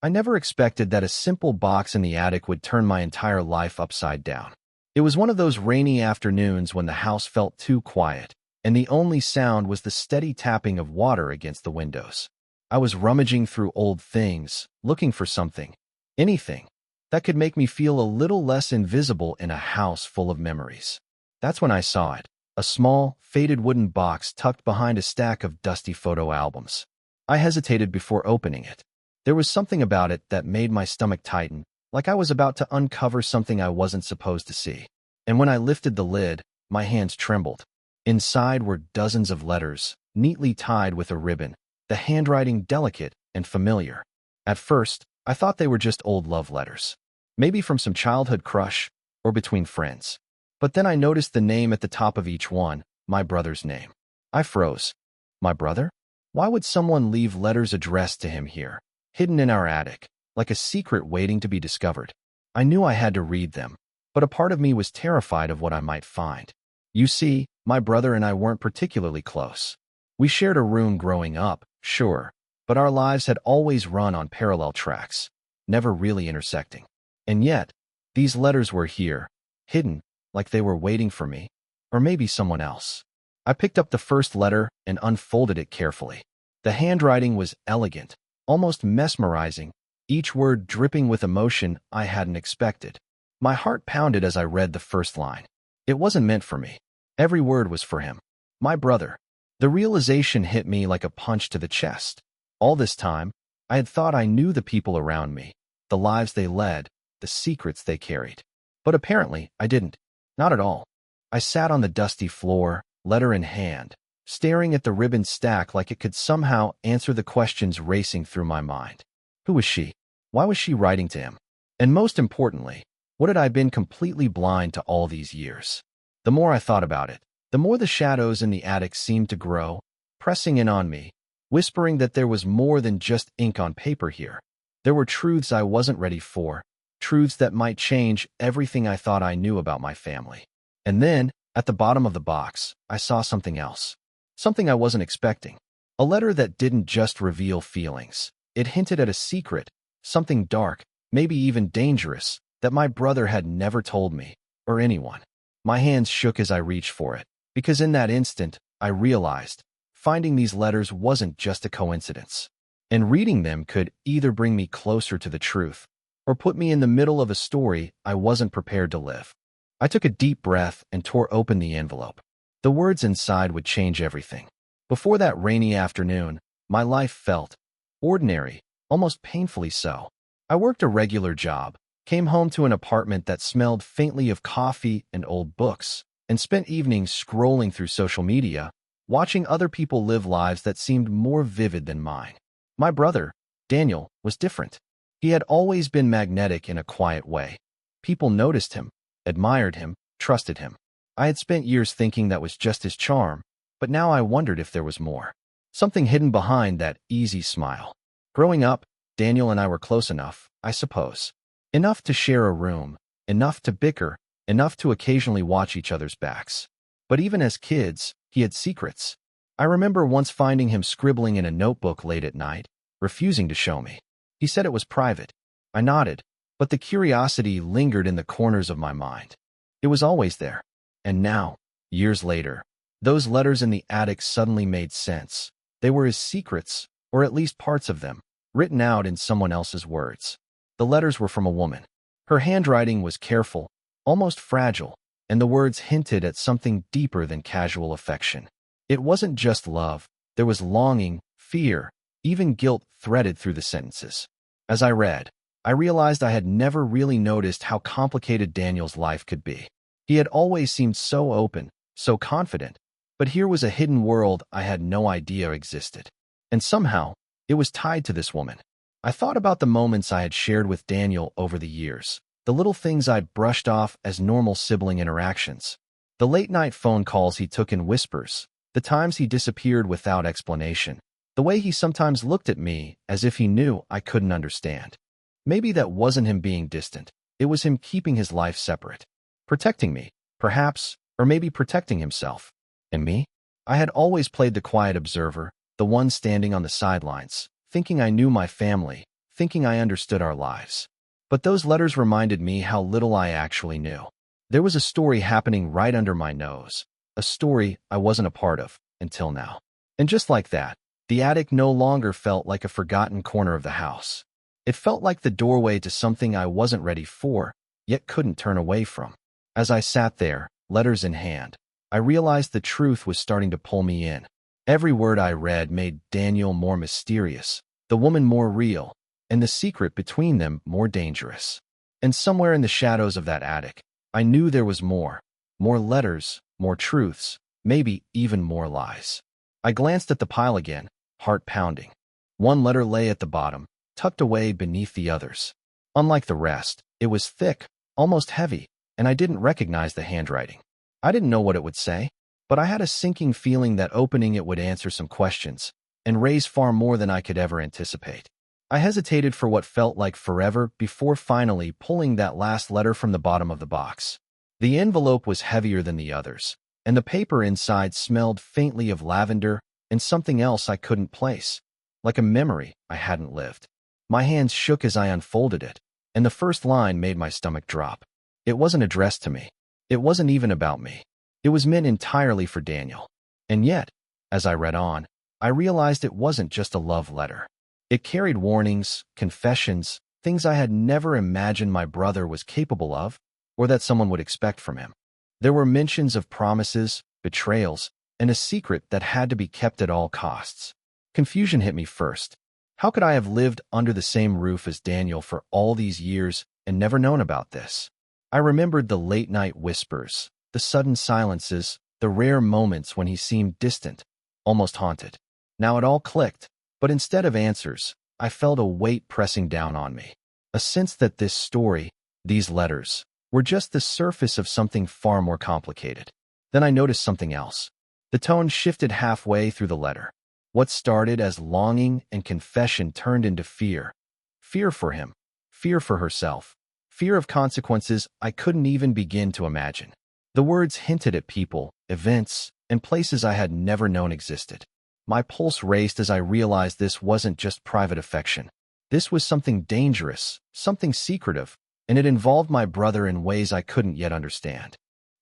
I never expected that a simple box in the attic would turn my entire life upside down. It was one of those rainy afternoons when the house felt too quiet, and the only sound was the steady tapping of water against the windows. I was rummaging through old things, looking for something, anything, that could make me feel a little less invisible in a house full of memories. That's when I saw it, a small, faded wooden box tucked behind a stack of dusty photo albums. I hesitated before opening it. There was something about it that made my stomach tighten, like I was about to uncover something I wasn't supposed to see. And when I lifted the lid, my hands trembled. Inside were dozens of letters, neatly tied with a ribbon, the handwriting delicate and familiar. At first, I thought they were just old love letters, maybe from some childhood crush or between friends. But then I noticed the name at the top of each one, my brother's name. I froze. My brother? Why would someone leave letters addressed to him here, hidden in our attic, like a secret waiting to be discovered? I knew I had to read them, but a part of me was terrified of what I might find. You see, my brother and I weren't particularly close. We shared a room growing up, sure, but our lives had always run on parallel tracks, never really intersecting. And yet, these letters were here, hidden, like they were waiting for me, or maybe someone else. I picked up the first letter and unfolded it carefully. The handwriting was elegant, almost mesmerizing, each word dripping with emotion I hadn't expected. My heart pounded as I read the first line. It wasn't meant for me. Every word was for him. My brother. The realization hit me like a punch to the chest. All this time, I had thought I knew the people around me, the lives they led, the secrets they carried. But apparently, I didn't. Not at all. I sat on the dusty floor, letter in hand, staring at the ribbon stack like it could somehow answer the questions racing through my mind. Who was she? Why was she writing to him? And most importantly, what had I been completely blind to all these years? The more I thought about it, the more the shadows in the attic seemed to grow, pressing in on me, whispering that there was more than just ink on paper here. There were truths I wasn't ready for, truths that might change everything I thought I knew about my family. And then, at the bottom of the box, I saw something else. Something I wasn't expecting. A letter that didn't just reveal feelings. It hinted at a secret, something dark, maybe even dangerous, that my brother had never told me, or anyone. My hands shook as I reached for it, because in that instant, I realized finding these letters wasn't just a coincidence. And reading them could either bring me closer to the truth, or put me in the middle of a story I wasn't prepared to live. I took a deep breath and tore open the envelope. The words inside would change everything. Before that rainy afternoon, my life felt ordinary, almost painfully so. I worked a regular job, came home to an apartment that smelled faintly of coffee and old books, and spent evenings scrolling through social media, watching other people live lives that seemed more vivid than mine. My brother, Daniel, was different. He had always been magnetic in a quiet way. People noticed him, admired him, trusted him. I had spent years thinking that was just his charm, but now I wondered if there was more. Something hidden behind that easy smile. Growing up, Daniel and I were close enough, I suppose. Enough to share a room, enough to bicker, enough to occasionally watch each other's backs. But even as kids, he had secrets. I remember once finding him scribbling in a notebook late at night, refusing to show me. He said it was private. I nodded, but the curiosity lingered in the corners of my mind. It was always there. And now, years later, those letters in the attic suddenly made sense. They were his secrets, or at least parts of them, written out in someone else's words. The letters were from a woman. Her handwriting was careful, almost fragile, and the words hinted at something deeper than casual affection. It wasn't just love. There was longing, fear, even guilt threaded through the sentences. As I read, I realized I had never really noticed how complicated Daniel's life could be. He had always seemed so open, so confident, but here was a hidden world I had no idea existed. And somehow, it was tied to this woman. I thought about the moments I had shared with Daniel over the years, the little things I'd brushed off as normal sibling interactions, the late-night phone calls he took in whispers, the times he disappeared without explanation, the way he sometimes looked at me as if he knew I couldn't understand. Maybe that wasn't him being distant. It was him keeping his life separate. Protecting me, perhaps, or maybe protecting himself. And me? I had always played the quiet observer, the one standing on the sidelines, thinking I knew my family, thinking I understood our lives. But those letters reminded me how little I actually knew. There was a story happening right under my nose, a story I wasn't a part of until now. And just like that, the attic no longer felt like a forgotten corner of the house. It felt like the doorway to something I wasn't ready for, yet couldn't turn away from. As I sat there, letters in hand, I realized the truth was starting to pull me in. Every word I read made Daniel more mysterious, the woman more real, and the secret between them more dangerous. And somewhere in the shadows of that attic, I knew there was more. More letters, more truths, maybe even more lies. I glanced at the pile again, heart pounding. One letter lay at the bottom, tucked away beneath the others. Unlike the rest, it was thick, almost heavy, and I didn't recognize the handwriting. I didn't know what it would say, but I had a sinking feeling that opening it would answer some questions and raise far more than I could ever anticipate. I hesitated for what felt like forever before finally pulling that last letter from the bottom of the box. The envelope was heavier than the others, and the paper inside smelled faintly of lavender and something else I couldn't place, like a memory I hadn't lived. My hands shook as I unfolded it, and the first line made my stomach drop. It wasn't addressed to me. It wasn't even about me. It was meant entirely for Daniel. And yet, as I read on, I realized it wasn't just a love letter. It carried warnings, confessions, things I had never imagined my brother was capable of, or that someone would expect from him. There were mentions of promises, betrayals, and a secret that had to be kept at all costs. Confusion hit me first. How could I have lived under the same roof as Daniel for all these years and never known about this? I remembered the late-night whispers, the sudden silences, the rare moments when he seemed distant, almost haunted. Now it all clicked, but instead of answers, I felt a weight pressing down on me. A sense that this story, these letters, were just the surface of something far more complicated. Then I noticed something else. The tone shifted halfway through the letter. What started as longing and confession turned into fear. Fear for him, fear for herself, fear of consequences I couldn't even begin to imagine. The words hinted at people, events, and places I had never known existed. My pulse raced as I realized this wasn't just private affection. This was something dangerous, something secretive, and it involved my brother in ways I couldn't yet understand.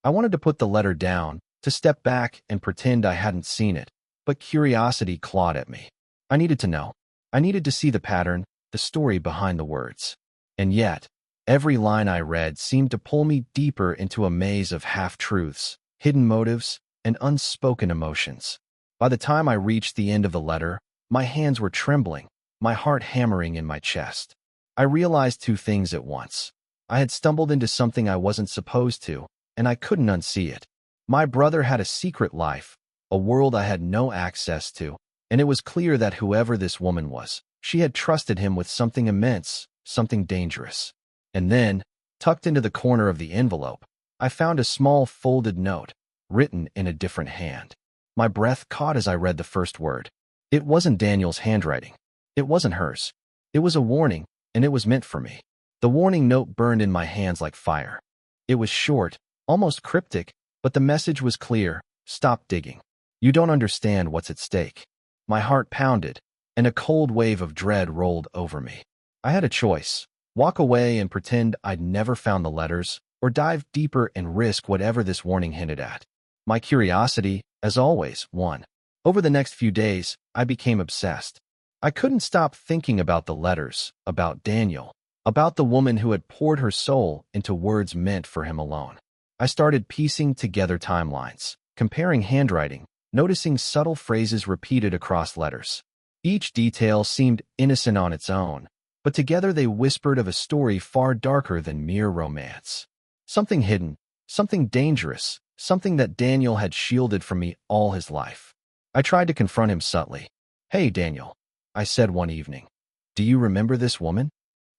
I wanted to put the letter down, to step back and pretend I hadn't seen it, but curiosity clawed at me. I needed to know. I needed to see the pattern, the story behind the words. And yet, every line I read seemed to pull me deeper into a maze of half-truths, hidden motives, and unspoken emotions. By the time I reached the end of the letter, my hands were trembling, my heart hammering in my chest. I realized two things at once. I had stumbled into something I wasn't supposed to, and I couldn't unsee it. My brother had a secret life, a world I had no access to, and it was clear that whoever this woman was, she had trusted him with something immense, something dangerous. And then, tucked into the corner of the envelope, I found a small folded note, written in a different hand. My breath caught as I read the first word. It wasn't Daniel's handwriting. It wasn't hers. It was a warning, and it was meant for me. The warning note burned in my hands like fire. It was short, almost cryptic, but the message was clear. Stop digging. You don't understand what's at stake. My heart pounded, and a cold wave of dread rolled over me. I had a choice. Walk away and pretend I'd never found the letters, or dive deeper and risk whatever this warning hinted at. My curiosity, as always, won. Over the next few days, I became obsessed. I couldn't stop thinking about the letters, about Daniel, about the woman who had poured her soul into words meant for him alone. I started piecing together timelines, comparing handwriting, noticing subtle phrases repeated across letters. Each detail seemed innocent on its own, but together they whispered of a story far darker than mere romance. Something hidden, something dangerous, something that Daniel had shielded from me all his life. I tried to confront him subtly. "Hey, Daniel," I said one evening. "Do you remember this woman?"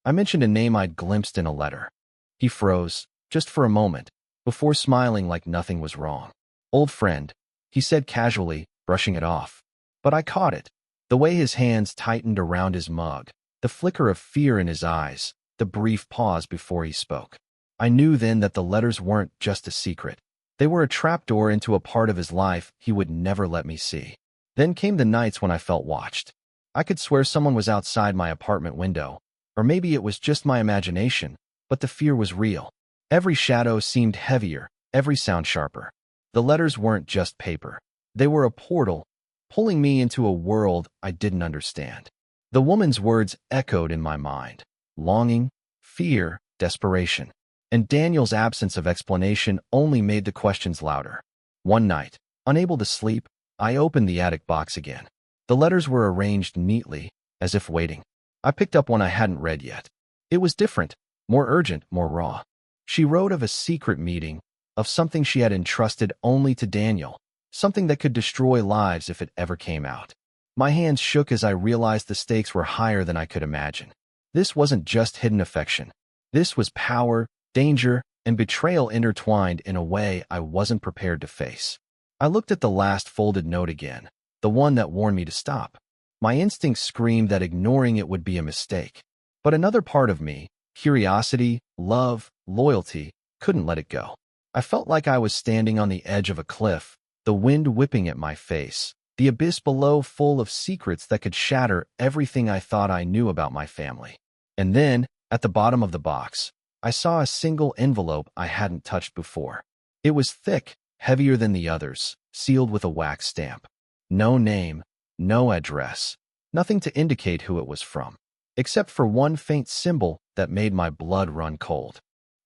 I mentioned a name I'd glimpsed in a letter. He froze, just for a moment, before smiling like nothing was wrong. "Old friend," he said casually, brushing it off. But I caught it. The way his hands tightened around his mug, the flicker of fear in his eyes, the brief pause before he spoke. I knew then that the letters weren't just a secret. They were a trapdoor into a part of his life he would never let me see. Then came the nights when I felt watched. I could swear someone was outside my apartment window, Or maybe it was just my imagination, but the fear was real. Every shadow seemed heavier, every sound sharper. The letters weren't just paper. They were a portal, pulling me into a world I didn't understand. The woman's words echoed in my mind. Longing, fear, desperation. And Daniel's absence of explanation only made the questions louder. One night, unable to sleep, I opened the attic box again. The letters were arranged neatly, as if waiting. I picked up one I hadn't read yet. It was different, more urgent, more raw. She wrote of a secret meeting, of something she had entrusted only to Daniel, something that could destroy lives if it ever came out. My hands shook as I realized the stakes were higher than I could imagine. This wasn't just hidden affection. This was power, danger, and betrayal intertwined in a way I wasn't prepared to face. I looked at the last folded note again, the one that warned me to stop. My instincts screamed that ignoring it would be a mistake. But another part of me, curiosity, love, loyalty, couldn't let it go. I felt like I was standing on the edge of a cliff, the wind whipping at my face, the abyss below full of secrets that could shatter everything I thought I knew about my family. And then, at the bottom of the box, I saw a single envelope I hadn't touched before. It was thick, heavier than the others, sealed with a wax stamp. No name, no address, nothing to indicate who it was from, except for one faint symbol that made my blood run cold.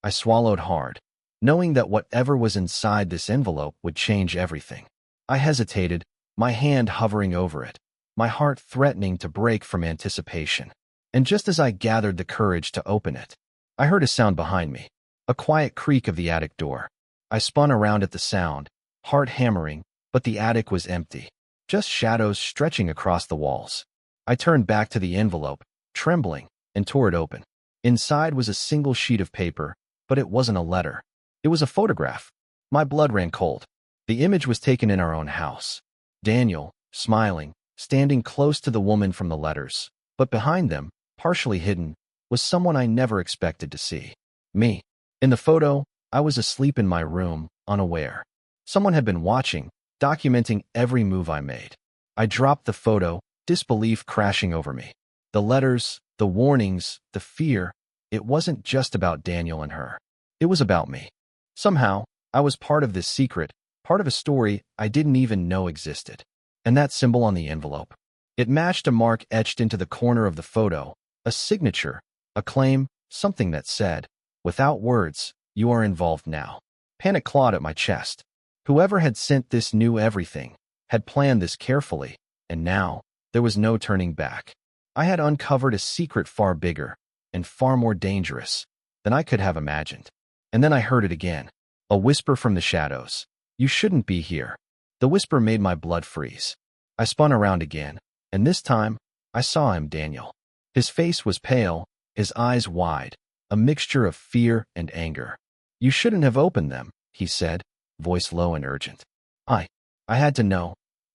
I swallowed hard, knowing that whatever was inside this envelope would change everything. I hesitated, my hand hovering over it, my heart threatening to break from anticipation. And just as I gathered the courage to open it, I heard a sound behind me, a quiet creak of the attic door. I spun around at the sound, heart hammering, but the attic was empty, just shadows stretching across the walls. I turned back to the envelope, trembling, and tore it open. Inside was a single sheet of paper, but it wasn't a letter. It was a photograph. My blood ran cold. The image was taken in our own house. Daniel, smiling, standing close to the woman from the letters, but behind them, partially hidden, was someone I never expected to see. Me. In the photo, I was asleep in my room, unaware. Someone had been watching, documenting every move I made. I dropped the photo, disbelief crashing over me. The letters, the warnings, the fear, it wasn't just about Daniel and her. It was about me. Somehow, I was part of this secret, part of a story I didn't even know existed. And that symbol on the envelope. It matched a mark etched into the corner of the photo, a signature, a claim, something that said, "Without words, you are involved now." Panic clawed at my chest. Whoever had sent this knew everything, had planned this carefully, and now, there was no turning back. I had uncovered a secret far bigger, and far more dangerous, than I could have imagined. And then I heard it again, a whisper from the shadows. "You shouldn't be here." The whisper made my blood freeze. I spun around again, and this time, I saw him, Daniel. His face was pale, his eyes wide, a mixture of fear and anger. "You shouldn't have opened them," he said, voice low and urgent. I had to know.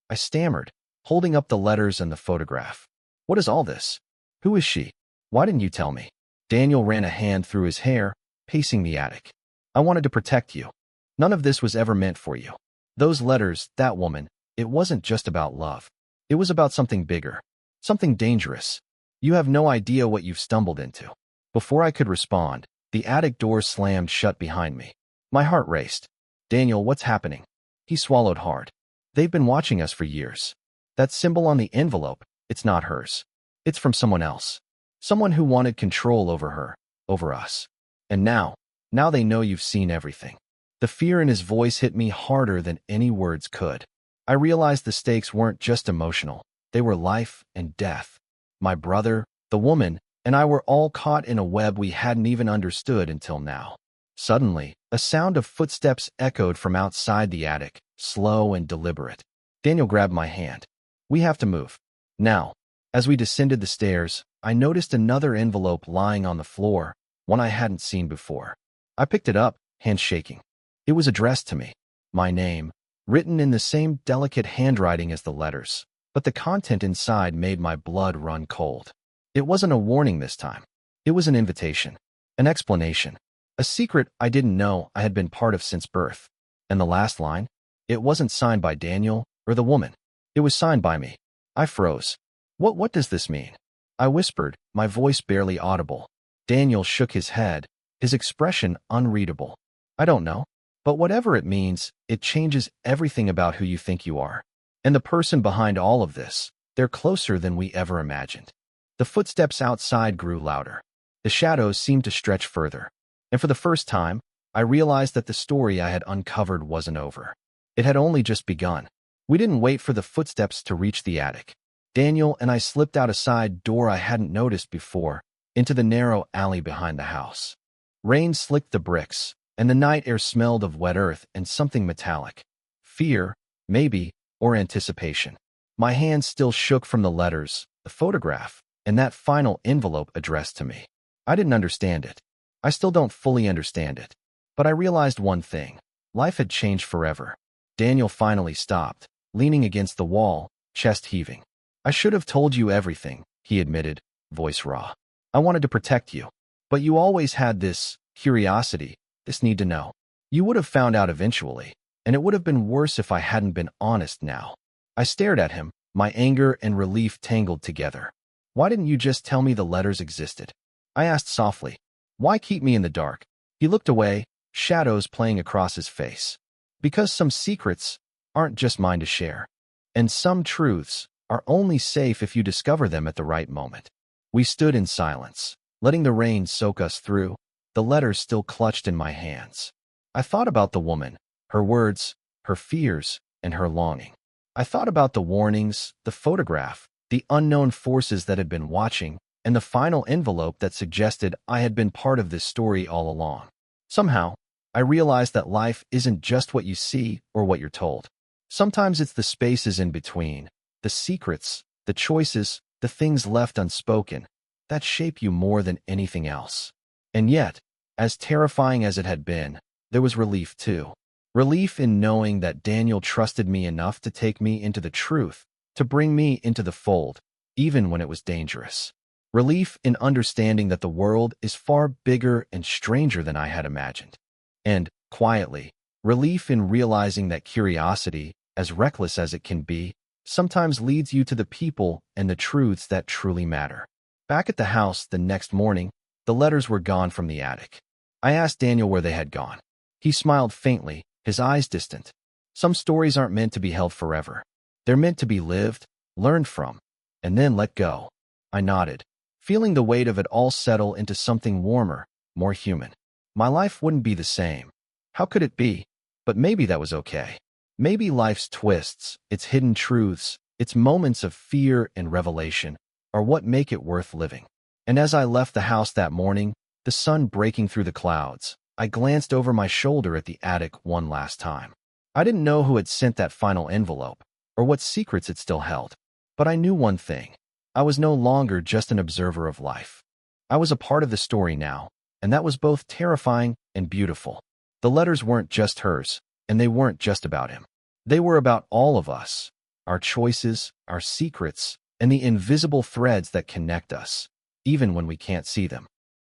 I stammered, holding up the letters and the photograph. "What is all this? Who is she? Why didn't you tell me?" Daniel ran a hand through his hair, pacing the attic. "I wanted to protect you. None of this was ever meant for you. Those letters, that woman, it wasn't just about love. It was about something bigger, something dangerous. You have no idea what you've stumbled into." Before I could respond, the attic door slammed shut behind me. My heart raced. "Daniel, what's happening?" He swallowed hard. "They've been watching us for years. That symbol on the envelope, it's not hers. It's from someone else. Someone who wanted control over her, over us. And now they know you've seen everything." The fear in his voice hit me harder than any words could. I realized the stakes weren't just emotional. They were life and death. My brother, the woman, and I were all caught in a web we hadn't even understood until now. Suddenly, a sound of footsteps echoed from outside the attic, slow and deliberate. Daniel grabbed my hand. "We have to move. Now." As we descended the stairs, I noticed another envelope lying on the floor, one I hadn't seen before. I picked it up, hands shaking. It was addressed to me. My name, written in the same delicate handwriting as the letters, but the content inside made my blood run cold. It wasn't a warning this time. It was an invitation, an explanation, a secret I didn't know I had been part of since birth. And the last line? It wasn't signed by Daniel or the woman. It was signed by me. I froze. What does this mean? I whispered, my voice barely audible. Daniel shook his head, his expression unreadable. I don't know. But whatever it means, it changes everything about who you think you are. And the person behind all of this, they're closer than we ever imagined. The footsteps outside grew louder. The shadows seemed to stretch further. And for the first time, I realized that the story I had uncovered wasn't over. It had only just begun. We didn't wait for the footsteps to reach the attic. Daniel and I slipped out a side door I hadn't noticed before, into the narrow alley behind the house. Rain slicked the bricks, and the night air smelled of wet earth and something metallic. Fear, maybe, or anticipation. My hands still shook from the letters, the photograph, and that final envelope addressed to me. I didn't understand it. I still don't fully understand it. But I realized one thing. Life had changed forever. Daniel finally stopped, leaning against the wall, chest heaving. I should have told you everything, he admitted, voice raw. I wanted to protect you. But you always had this curiosity, this need to know. You would have found out eventually, and it would have been worse if I hadn't been honest now. I stared at him, my anger and relief tangled together. Why didn't you just tell me the letters existed? I asked softly. Why keep me in the dark? He looked away, shadows playing across his face. Because some secrets aren't just mine to share. And some truths are only safe if you discover them at the right moment. We stood in silence, letting the rain soak us through, the letters still clutched in my hands. I thought about the woman, her words, her fears, and her longing. I thought about the warnings, the photograph, the unknown forces that had been watching, and the final envelope that suggested I had been part of this story all along. Somehow, I realized that life isn't just what you see or what you're told. Sometimes it's the spaces in between, the secrets, the choices, the things left unspoken, that shape you more than anything else. And yet, as terrifying as it had been, there was relief too. Relief in knowing that Daniel trusted me enough to take me into the truth, to bring me into the fold, even when it was dangerous. Relief in understanding that the world is far bigger and stranger than I had imagined. And, quietly, relief in realizing that curiosity, as reckless as it can be, sometimes leads you to the people and the truths that truly matter. Back at the house the next morning, the letters were gone from the attic. I asked Daniel where they had gone. He smiled faintly, his eyes distant. Some stories aren't meant to be held forever. They're meant to be lived, learned from, and then let go. I nodded, feeling the weight of it all settle into something warmer, more human. My life wouldn't be the same. How could it be? But maybe that was okay. Maybe life's twists, its hidden truths, its moments of fear and revelation, are what make it worth living. And as I left the house that morning, the sun breaking through the clouds, I glanced over my shoulder at the attic one last time. I didn't know who had sent that final envelope, or what secrets it still held. But I knew one thing. I was no longer just an observer of life. I was a part of the story now, and that was both terrifying and beautiful. The letters weren't just hers, and they weren't just about him. They were about all of us, our choices, our secrets, and the invisible threads that connect us, even when we can't see them.